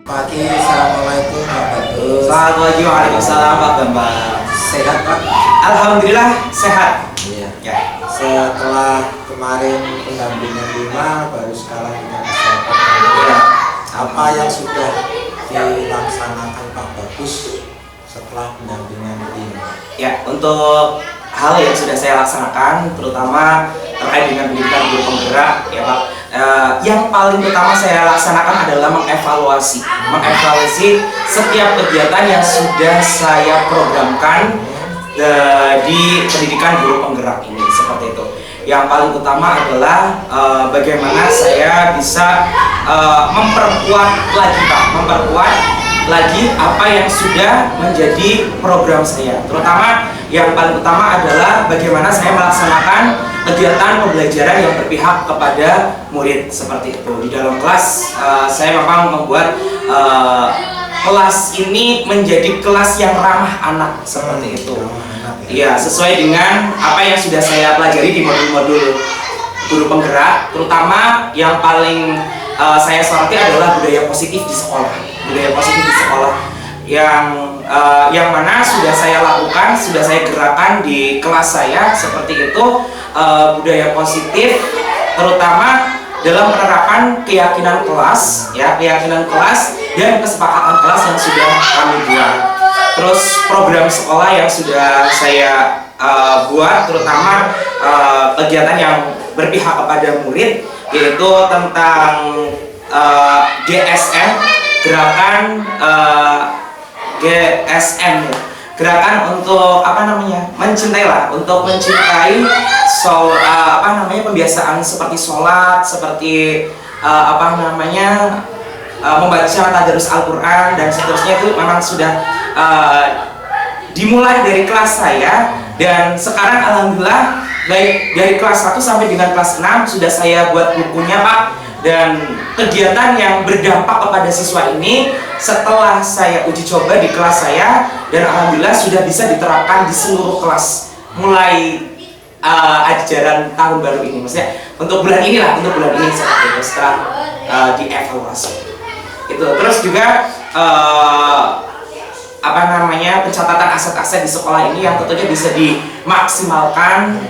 Pagi, assalamualaikum Pak Badus. Selamat pagi, waalaikumsalam Pak Bambang. Sehat Pak? Alhamdulillah sehat. Iya. Ya. Setelah kemarin pendampingan 5, baru sekarang kita bisa Ya. apa yang sudah dilaksanakan Pak Bagus setelah pendampingan 5? Ya, untuk hal yang sudah saya laksanakan, terutama terkait dengan pendidikan guru penggerak, ya Pak. Yang paling utama saya laksanakan adalah mengevaluasi setiap kegiatan yang sudah saya programkan di pendidikan guru penggerak ini, seperti itu. Yang paling utama adalah bagaimana saya bisa memperkuat lagi apa yang sudah menjadi program saya. Terutama yang paling utama adalah bagaimana saya melaksanakan kegiatan pembelajaran yang berpihak kepada murid, seperti itu. Di dalam kelas saya memang membuat kelas ini menjadi kelas yang ramah anak, seperti itu. Iya, sesuai dengan apa yang sudah saya pelajari di modul-modul guru penggerak. Terutama yang paling saya soroti adalah budaya positif di sekolah. Budaya positif di sekolah yang mana sudah saya lakukan, sudah saya gerakan di kelas saya, seperti itu. Budaya positif terutama dalam penerapan keyakinan kelas, ya, keyakinan kelas dan kesepakatan kelas yang sudah kami buat. Terus program sekolah yang sudah saya buat, terutama kegiatan yang berpihak kepada murid, yaitu tentang GSM, gerakan GSM, gerakan untuk untuk mencintai pembiasaan seperti sholat, seperti membaca tadarus Al-Quran dan seterusnya. Itu memang sudah dimulai dari kelas saya, dan sekarang alhamdulillah baik dari kelas 1 sampai dengan kelas 6 sudah saya buat bukunya Pak. Dan kegiatan yang berdampak kepada siswa ini setelah saya uji coba di kelas saya, dan alhamdulillah sudah bisa diterapkan di seluruh kelas mulai ajaran tahun baru ini, maksudnya untuk bulan ini seperti itu, setelah dievaluasi itu. Terus juga pencatatan aset-aset di sekolah ini yang tentunya bisa dimaksimalkan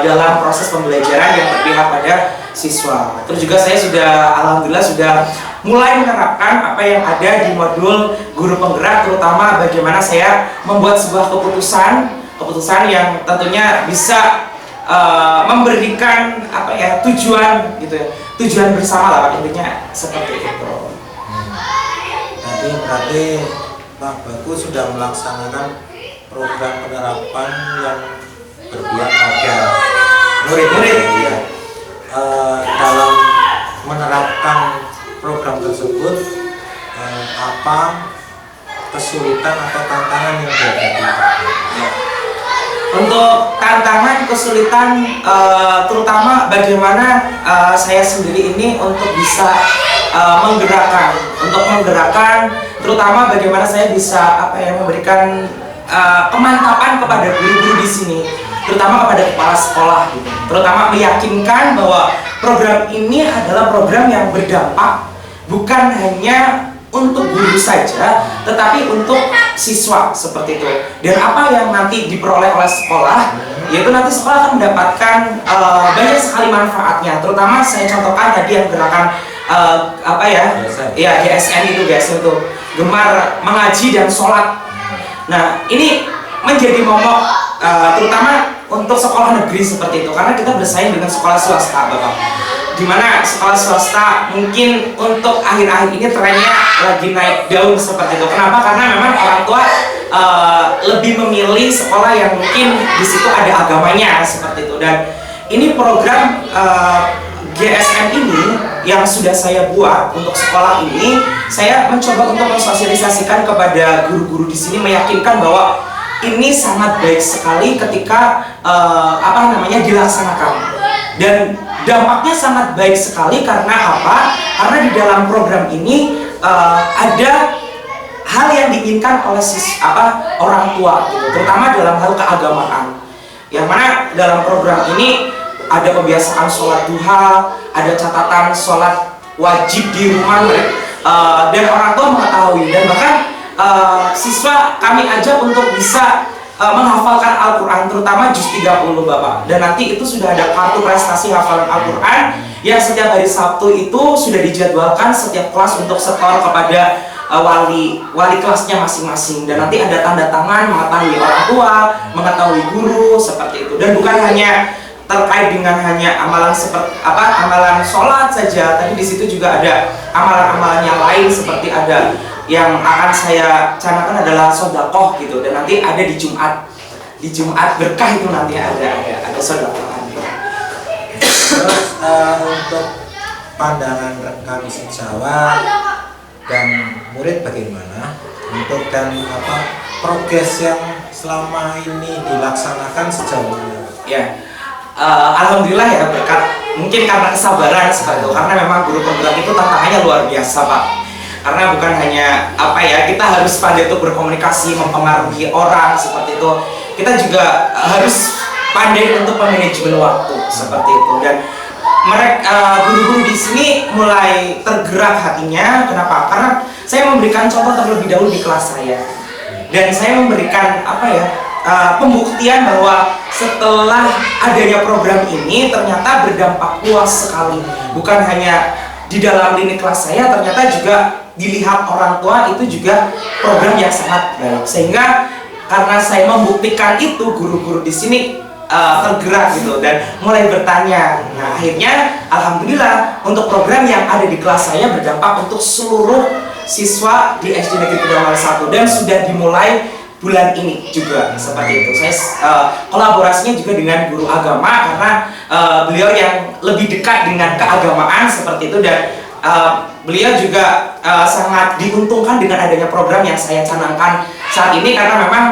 dalam proses pembelajaran yang berpihak pada siswa. Terus juga saya alhamdulillah sudah mulai menerapkan apa yang ada di modul guru penggerak, terutama bagaimana saya membuat sebuah keputusan yang tentunya bisa memberikan tujuan gitu ya, tujuan bersama lah intinya, seperti itu. Berarti Pak Bagus sudah melaksanakan program penerapan yang berpihak pada murid-murid ya. Dalam menerapkan program tersebut, apa kesulitan atau tantangan yang dihadapi? Untuk tantangan, kesulitan, terutama bagaimana saya sendiri ini untuk bisa menggerakkan, terutama bagaimana saya bisa memberikan kemantapan kepada guru-guru di sini, terutama kepada kepala sekolah, gitu. Terutama meyakinkan bahwa program ini adalah program yang berdampak bukan hanya untuk guru saja, tetapi untuk siswa, seperti itu. Dan apa yang nanti diperoleh oleh sekolah, yaitu nanti sekolah akan mendapatkan banyak sekali manfaatnya. Terutama saya contohkan tadi yang gerakan GSN itu gemar mengaji dan sholat. Nah, ini menjadi momok terutama untuk sekolah negeri seperti itu, karena kita bersaing dengan sekolah swasta, Bapak. Dimana sekolah swasta mungkin untuk akhir-akhir ini trennya lagi naik daun, seperti itu. Kenapa? Karena memang orang tua lebih memilih sekolah yang mungkin di situ ada agamanya, seperti itu. Dan ini program GSM ini yang sudah saya buat untuk sekolah ini, saya mencoba untuk mensosialisasikan kepada guru-guru di sini, meyakinkan bahwa ini sangat baik sekali ketika dilaksanakan, dan dampaknya sangat baik sekali. Karena apa? Karena di dalam program ini ada hal yang diinginkan oleh orang tua, gitu, terutama dalam hal keagamaan. Yang mana dalam program ini ada pembiasaan sholat duha, ada catatan sholat wajib di rumah, dan orang tua mengatakan siswa kami ajak untuk bisa menghafalkan Al-Quran, terutama juz 30 Bapak. Dan nanti itu sudah ada kartu prestasi hafalan Al-Quran yang setiap hari Sabtu itu sudah dijadwalkan setiap kelas untuk setor kepada wali kelasnya masing-masing. Dan nanti ada tanda tangan mengetahui orang tua, mengetahui guru, seperti itu. Dan bukan hanya terkait dengan hanya amalan seperti amalan sholat saja, tapi di situ juga ada amalan-amalan yang lain, seperti ada yang akan saya canangkan adalah sodakoh gitu, dan nanti ada di Jumat berkah itu nanti ada sodakohan. Terus untuk pandangan rekan sejawat dan murid bagaimana untuk progres yang selama ini dilaksanakan sejauh ini? Ya, alhamdulillah ya, berkat mungkin karena kesabaran seperti itu, karena memang guru penggerak itu tantangannya luar biasa Pak. Karena bukan hanya kita harus pandai untuk berkomunikasi, mempengaruhi orang seperti itu. Kita juga harus pandai untuk manajemen waktu seperti itu. Dan mereka guru-guru di sini mulai tergerak hatinya. Kenapa? Karena saya memberikan contoh terlebih dahulu di kelas saya. Dan saya memberikan pembuktian bahwa setelah adanya program ini ternyata berdampak luas sekali. Bukan hanya di dalam lini kelas saya, ternyata juga dilihat orang tua itu juga program yang sangat baik. Sehingga karena saya membuktikan itu, guru-guru di sini tergerak gitu dan mulai bertanya. Nah, akhirnya alhamdulillah untuk program yang ada di kelas saya berdampak untuk seluruh siswa di SD Negeri Kedawang 1 dan sudah dimulai bulan ini juga seperti itu. Saya kolaborasinya juga dengan guru agama karena beliau yang lebih dekat dengan keagamaan seperti itu, dan beliau juga sangat diuntungkan dengan adanya program yang saya canangkan saat ini, karena memang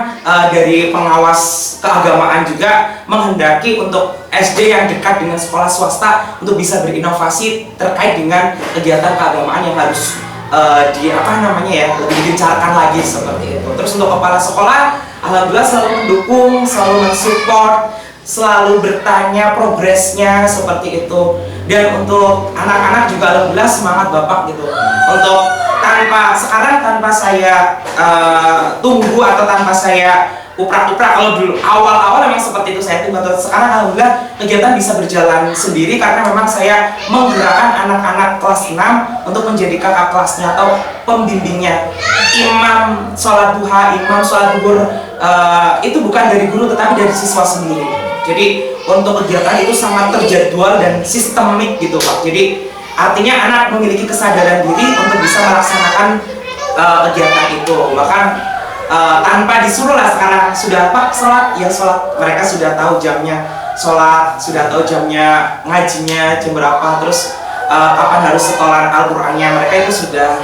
dari pengawas keagamaan juga menghendaki untuk SD yang dekat dengan sekolah swasta untuk bisa berinovasi terkait dengan kegiatan keagamaan yang harus lebih digencarkan lagi seperti itu. Terus untuk kepala sekolah, alhamdulillah selalu mendukung, selalu mensupport, selalu bertanya progresnya seperti itu. Dan untuk anak-anak juga alhamdulillah semangat Bapak gitu. Untuk tanpa saya tunggu atau tanpa saya uprak-uprak, kalau dulu awal-awal memang seperti itu saya tunggu, atau sekarang alhamdulillah kegiatan bisa berjalan sendiri karena memang saya menggerakkan anak-anak kelas 6 untuk menjadi kakak kelasnya atau pembimbingnya. Imam sholat duha, imam sholat duhur itu bukan dari guru tetapi dari siswa sendiri. Jadi untuk kegiatan itu sangat terjadwal dan sistemik gitu Pak. Jadi artinya anak memiliki kesadaran diri untuk bisa melaksanakan kegiatan itu. Bahkan tanpa disuruh lah, sekarang sudah Pak sholat, ya sholat, mereka sudah tahu jamnya sholat, sudah tahu jamnya ngajinya jam berapa, terus kapan harus setoran Al-Qur'annya, mereka itu sudah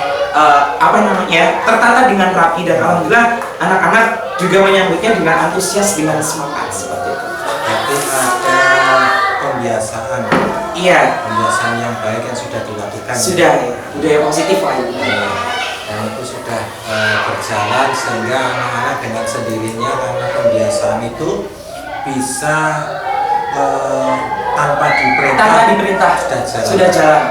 tertata dengan rapi, dan alhamdulillah anak-anak juga menyambutnya dengan antusias, dengan semangat seperti itu. Berarti ada pembiasaan. Iya. Pembiasaan yang baik yang sudah dilakukan. Sudah ya, budaya positif lah ini. Dan itu sudah berjalan sehingga anak-anak dengan sendirinya karena pembiasaan itu bisa tanpa diperintah sudah jalan.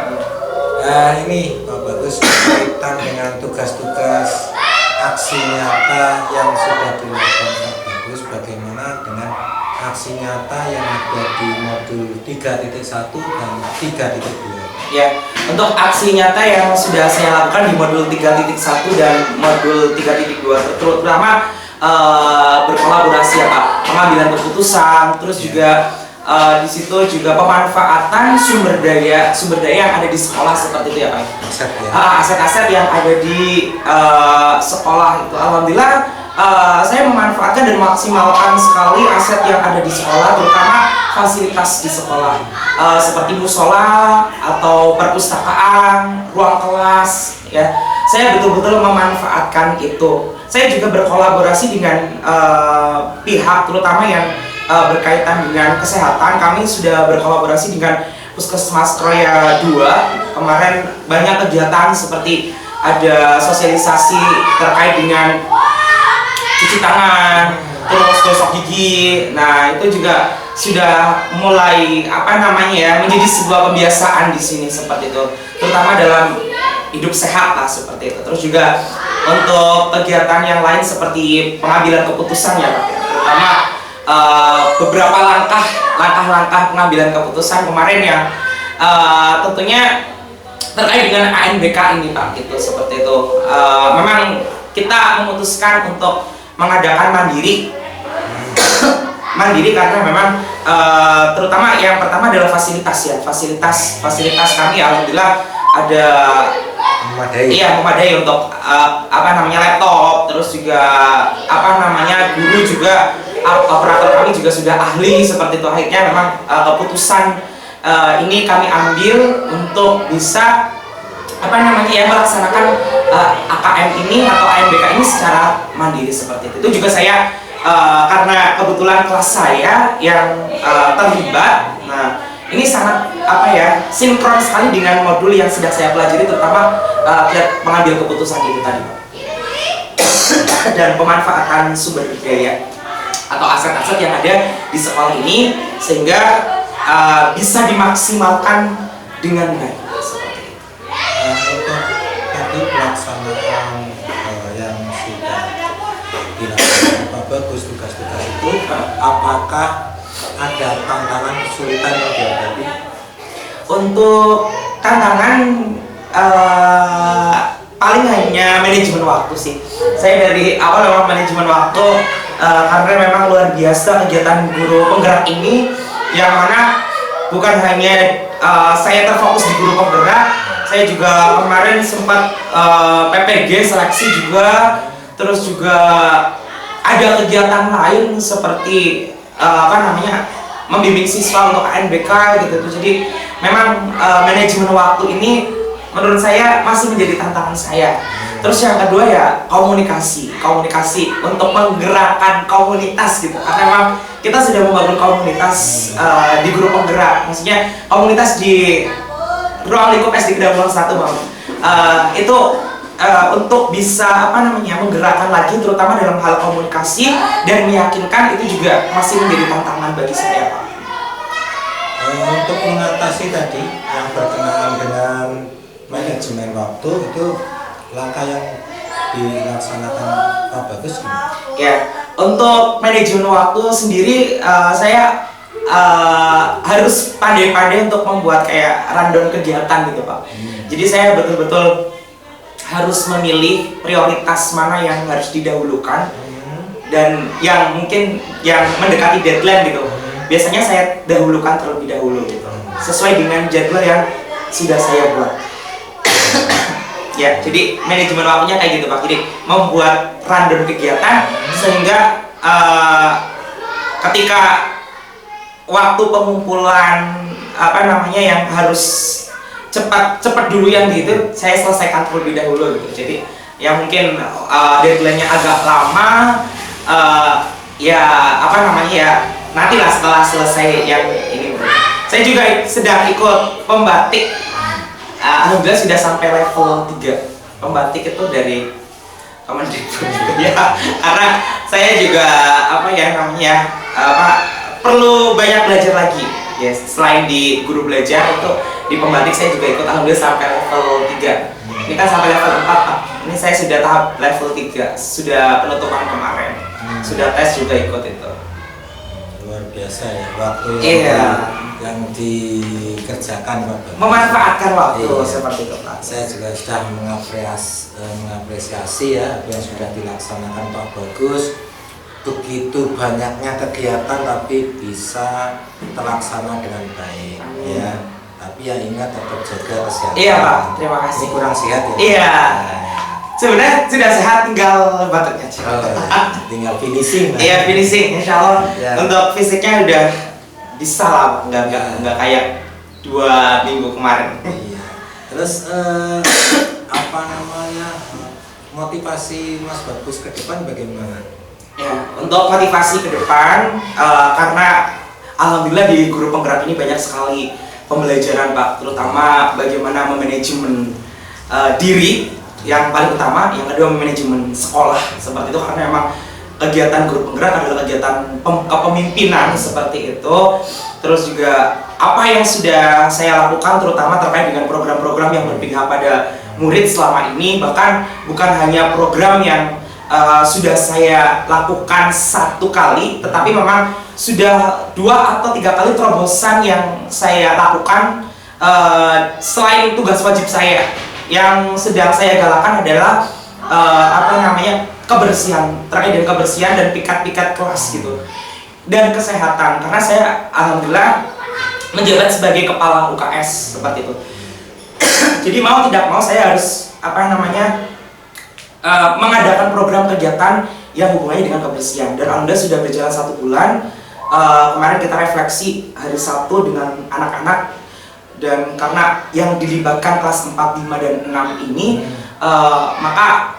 Ini Pak Bagus berkaitan dengan tugas-tugas aksi nyata yang sudah dilakukan Pak Bagus, bagaimana dengan aksi nyata yang ada di modul 3.1 dan 3.2? Ya, untuk aksi nyata yang sudah saya lakukan di modul 3.1 dan modul 3.2 terutama berkolaborasi ya Pak, pengambilan keputusan, terus juga di situ juga pemanfaatan sumber daya yang ada di sekolah seperti itu ya Pak. Aset-aset yang ada di sekolah itu, alhamdulillah saya memanfaatkan dan maksimalkan sekali aset yang ada di sekolah, terutama fasilitas di sekolah seperti musola atau perpustakaan, ruang kelas ya. Saya betul-betul memanfaatkan itu. Saya juga berkolaborasi dengan pihak terutama yang berkaitan dengan kesehatan. Kami sudah berkolaborasi dengan Puskesmas Kroya 2. Kemarin banyak kegiatan seperti ada sosialisasi terkait dengan cuci tangan, terus gosok gigi. Nah, itu juga sudah mulai menjadi sebuah kebiasaan di sini seperti itu. Terutama dalam hidup sehat lah seperti itu. Terus juga untuk kegiatan yang lain seperti pengambilan keputusan ya Pak, terutama beberapa langkah-langkah pengambilan keputusan kemarin yang tentunya terkait dengan ANBK ini Pak, gitu seperti itu. Memang kita memutuskan untuk mengadakan mandiri karena memang terutama yang pertama adalah fasilitas ya, fasilitas kami alhamdulillah ada memadai untuk laptop, terus juga guru juga, operator kami juga sudah ahli seperti itu. Akhirnya memang keputusan ini kami ambil untuk bisa melaksanakan AKM ini atau ANBK ini secara mandiri seperti itu. Itu juga saya karena kebetulan kelas saya yang terlibat, nah ini sangat sinkron sekali dengan modul yang sedang saya pelajari, terutama mengambil keputusan itu tadi dan pemanfaatan sumber daya atau aset-aset yang ada di sekolah ini sehingga bisa dimaksimalkan dengan baik seperti itu. Untuk tadi pelaksanaan yang sudah dilakukan Pak Bagus, tugas-tugas itu, apakah ada tantangan kesulitan yang dihadapi? Untuk tantangan paling hanya manajemen waktu sih. Saya dari awal memang manajemen waktu karena memang luar biasa kegiatan guru penggerak ini, yang mana bukan hanya saya terfokus di guru penggerak, saya juga kemarin sempat PPG seleksi juga, terus juga ada kegiatan lain seperti membimbing siswa untuk ANBK gitu. Jadi memang manajemen waktu ini menurut saya masih menjadi tantangan saya. Terus yang kedua ya komunikasi untuk menggerakkan komunitas gitu. Karena memang kita sudah membangun komunitas di grup penggerak, maksudnya komunitas di ruang lingkup SD Kedawulan 1 Bang. Itu untuk bisa menggerakkan lagi terutama dalam hal komunikasi dan meyakinkan, itu juga masih menjadi tantangan bagi saya Pak. Untuk mengatasi tadi yang berkenaan dengan manajemen waktu, itu langkah yang dilaksanakan Pak Bagus gimana? Ya, untuk manajemen waktu sendiri saya harus pandai-pandai untuk membuat kayak rundown kegiatan gitu Pak. Jadi saya betul-betul harus memilih prioritas mana yang harus didahulukan dan yang mungkin yang mendekati deadline gitu. Biasanya saya dahulukan terlebih dahulu gitu, sesuai dengan jadwal yang sudah saya buat. Ya, jadi manajemen waktunya kayak gitu Pak. Jadi membuat rundown kegiatan sehingga ketika waktu pengumpulan yang harus cepat dulu yang gitu, saya selesaikan terlebih dahulu gitu. Jadi yang mungkin deadline-nya agak lama, nantilah setelah selesai yang ini. Saya juga sedang ikut pembatik. Alhamdulillah sudah sampai level 3 pembatik itu dari Kemendikbud ya. Karena saya juga perlu banyak belajar lagi. Ya, selain di guru belajar, untuk di pembatik saya juga ikut alhamdulillah sampai level 3. Ini kan sampai level 4 Pak. Ini saya sudah tahap level 3, sudah penutupan kemarin. Sudah tes juga ikut itu. Luar biasa ya waktu yang dikerjakan Pak Bagus. Memanfaatkan waktu seperti itu Pak. Saya juga sudah mengapresiasi ya apa yang sudah dilaksanakan Pak Bagus. Begitu banyaknya kegiatan tapi bisa terlaksana dengan baik ya. Tapi ya ingat tetap jaga kesehatan. Iya Pak, terima kasih. Ini kurang sehat ya. Iya. Sebenarnya sudah sehat, tinggal batuknya aja. Tinggal finishing. Iya, finishing. Insya Allah ya. Untuk fisiknya udah bisa lah, nggak kayak 2 minggu kemarin. Iya. Terus motivasi Mas Bagus ke depan bagaimana? Ya, untuk motivasi ke depan, karena alhamdulillah di guru penggerak ini banyak sekali pembelajaran Pak, terutama bagaimana memanajemen diri yang paling utama, yang kedua manajemen sekolah seperti itu, karena memang kegiatan guru penggerak adalah kegiatan kepemimpinan seperti itu. Terus juga apa yang sudah saya lakukan terutama terkait dengan program-program yang berpihak pada murid selama ini. Bahkan bukan hanya program yang sudah saya lakukan satu kali, tetapi memang sudah 2 atau 3 kali terobosan yang saya lakukan selain tugas wajib saya. Yang sedang saya galakan adalah kebersihan, terkait dengan kebersihan dan pikat-pikat kelas gitu, dan kesehatan, karena saya alhamdulillah menjabat sebagai kepala UKS seperti itu. Jadi mau tidak mau saya harus mengadakan program kegiatan yang hubungannya dengan kebersihan, dan alhamdulillah sudah berjalan 1 bulan. Kemarin kita refleksi hari Sabtu dengan anak-anak, dan karena yang dilibatkan kelas 4, 5, dan 6 ini maka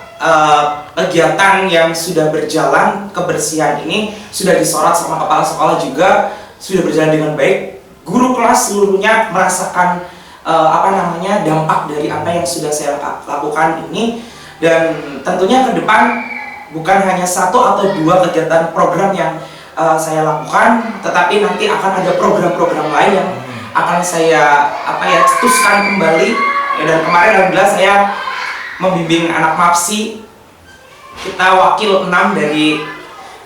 kegiatan yang sudah berjalan kebersihan ini sudah disorot sama kepala sekolah juga, sudah berjalan dengan baik. Guru kelas seluruhnya merasakan dampak dari apa yang sudah saya lakukan ini. Dan tentunya ke depan bukan hanya 1 atau 2 kegiatan program yang saya lakukan, tetapi nanti akan ada program-program lain yang akan saya cetuskan kembali. Dan kemarin alhamdulillah saya membimbing anak MAPSI, kita wakil 6 dari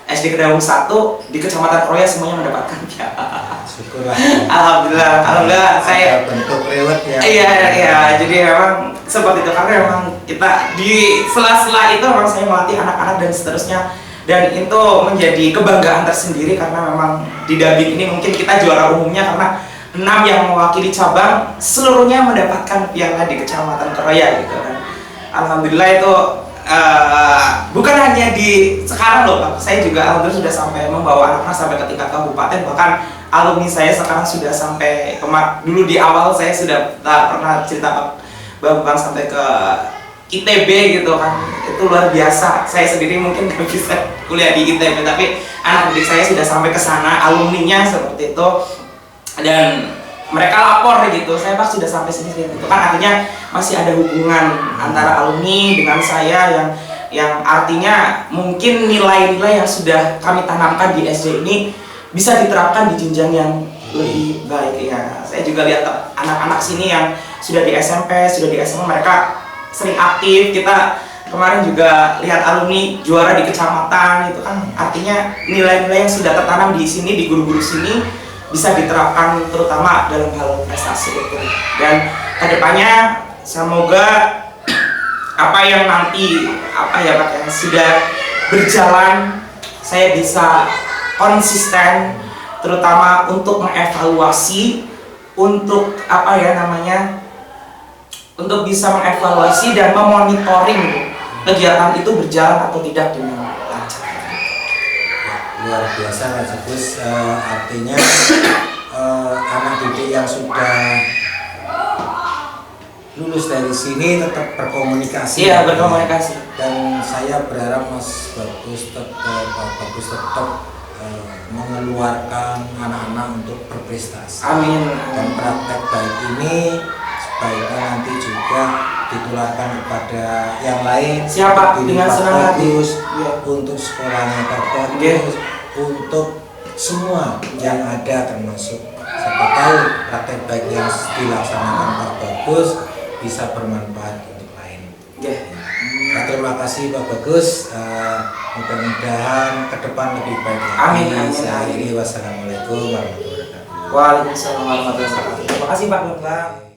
SD Kedawung 1 di Kecamatan Kroya semuanya mendapatkan piala. Syukurlah. Alhamdulillah saya bentuk reward ya. Iya, jadi memang seperti itu, karena memang kita di sela-sela itu memang saya melatih anak-anak dan seterusnya, dan itu menjadi kebanggaan tersendiri karena memang di Dabing ini mungkin kita juara umumnya karena 6 yang mewakili cabang seluruhnya mendapatkan piala di Kecamatan Kroya gitu kan. Alhamdulillah itu bukan hanya di sekarang loh Pak, saya juga alhamdulillah sudah sampai membawa anak-anak sampai ke tingkat kabupaten, bahkan alumni saya sekarang sudah sampai dulu di awal saya sudah pernah cerita Pak Bambang sampai ke ITB gitu kan, itu luar biasa. Saya sendiri mungkin gak bisa kuliah di ITB, tapi anak didik saya sudah sampai ke sana, alumninya seperti itu, dan mereka lapor gitu, saya Pak sudah sampai sini gitu kan, artinya masih ada hubungan antara alumni dengan saya yang artinya mungkin nilai-nilai yang sudah kami tanamkan di SD ini bisa diterapkan di jenjang yang lebih baik ya. Saya juga lihat anak-anak sini yang sudah di SMP, sudah di SMA, mereka sering aktif. Kita kemarin juga lihat alumni juara di kecamatan, itu kan artinya nilai-nilai yang sudah tertanam di sini, di guru-guru sini bisa diterapkan terutama dalam hal prestasi itu. Dan kedepannya semoga apa yang nanti yang sudah berjalan saya bisa konsisten, terutama untuk mengevaluasi, untuk untuk bisa mengevaluasi dan memonitoring kegiatan itu berjalan atau tidak dengan lancar. Luar biasa Mas Agus, artinya anak didik yang sudah lulus dari sini tetap berkomunikasi. Iya, berkomunikasi. Dan saya berharap Mas Bagus tetap mengeluarkan anak-anak untuk berprestasi. Amin. Dan praktek baik ini sebaiknya nanti juga ditularkan kepada yang lain. Siapa? Dengan senang hati. Ya. Untuk sekolahnya Pak Bagus, untuk semua yang ada, termasuk siapa tahu praktek baik yang dilaksanakan Pak Bagus bisa bermanfaat untuk lain. Yeah. Nah, terima kasih Pak Bagus. Mudah-mudahan ke depan lebih baik lagi. Amin. Saya akhiri, wassalamualaikum warahmatullahi wabarakatuh. Waalaikumsalam warahmatullahi wabarakatuh. Terima kasih Pak Bambang.